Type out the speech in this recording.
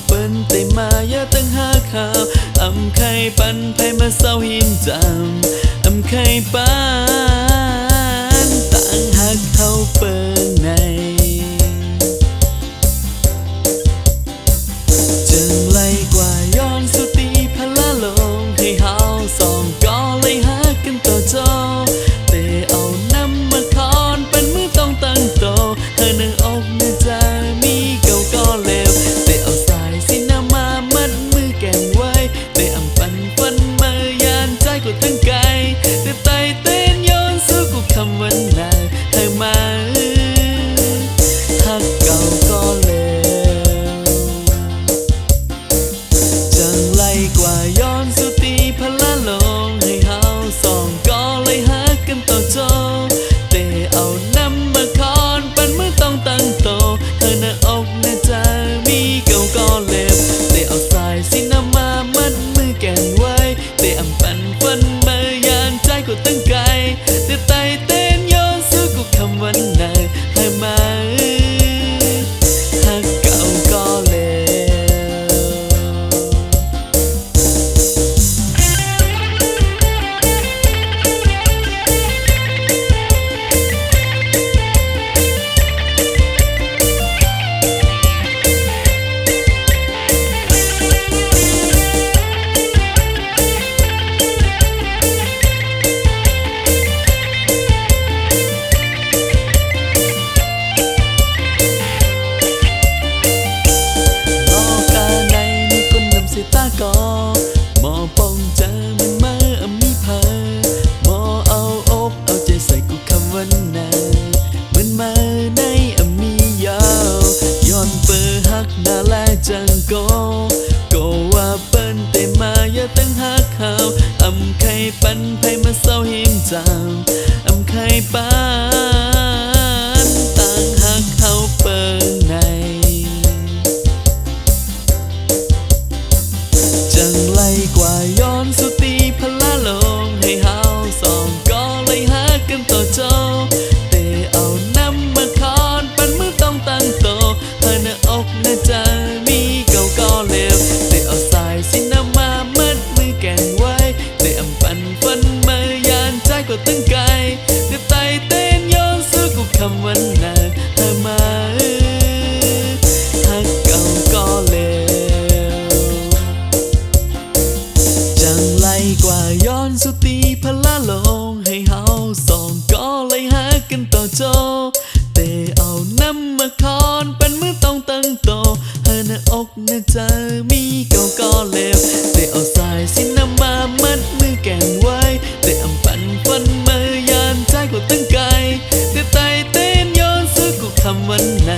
เปิ้นแต่มาอย่าตั้งหาข่าวใครปันไผมาเศร้าหินจำใครปันต่างหักเขาเปิ้นในจึงไล่กว่าย้อนสุตีพละลงให้เฮาสองก็เลยหากันต่อจอแต่เอาน้ำมาคอนเป็นมือต้องตั้งโตเธอเนื้ออกเนื้อใจมีเก่าก็เลวแต่เอาสายสิน้ำมามัดมือแก่งไว้แต่อำปันฟันมายานใจกูตั้งไกลแต่ไตเต้นย้อนสู้กูคำวันไหนเธอมาหักเก่าก็เลวจังไล่กว่าย้อนสุตีพละลงให้เฮาสองก็เลยหากันต่อจอแต่เอาน้ำมาคอนปันมือต้องตั้งโตเธอหน้าอกหน้าใจมีเก่าก็เลวแต่เอาสายสิน้ำมามัดมือแก่นไว้แต่อำปันฟันมายานใจกูตั้งไกลแต่ไตเต้นย้อนสู้กูคำวันไหนให้มาหักเก่าก็เลตากอหมอป้องเจอมันมามีเพอหมอเอาอกเอาใจใส่กูคำวันไหนมันมาในมียาวย้อนเปิดหักนาแลจังก็ว่าเปิ้นแต่มาอย่าตั้งหักเขาใครปันไผมาเศร้าหิมจางใครปันต่างหักเขาเปิ้นในจังไล่กว่าย้อนสุตีพละลงให้เฮาสองก็เลยหากันต่อจอแต่เอาน้ำมาคอนปันมือต้องตั้งโตเธอหน้าอกหน้าใจมีเก่าก็เลวแต่เอาสายสิน้ำมามัดมือแก่งไว้แต่อำปันฟันมายานใจก็ตั้งไกลแต่ไตเต้นย้อนสู้กูคำวันไหนเธอมาหักเก่าก็เลวจังไล่กว่าย้อนสุตีพละลงให้เฮาสองก็เลยหากันต่อจอแต่เอาน้ำมาคอนเป็นมือต้องตั้งโตเธอหน้าอกหน้าใจมีเก่าก็เลวแต่เอาสายสิน้ำมามัดมือแก่งไว้แต่อำปันฟันมายานใจกูตั้งไกลแต่ไตเต้นย้อนสู้กูคำวันไหน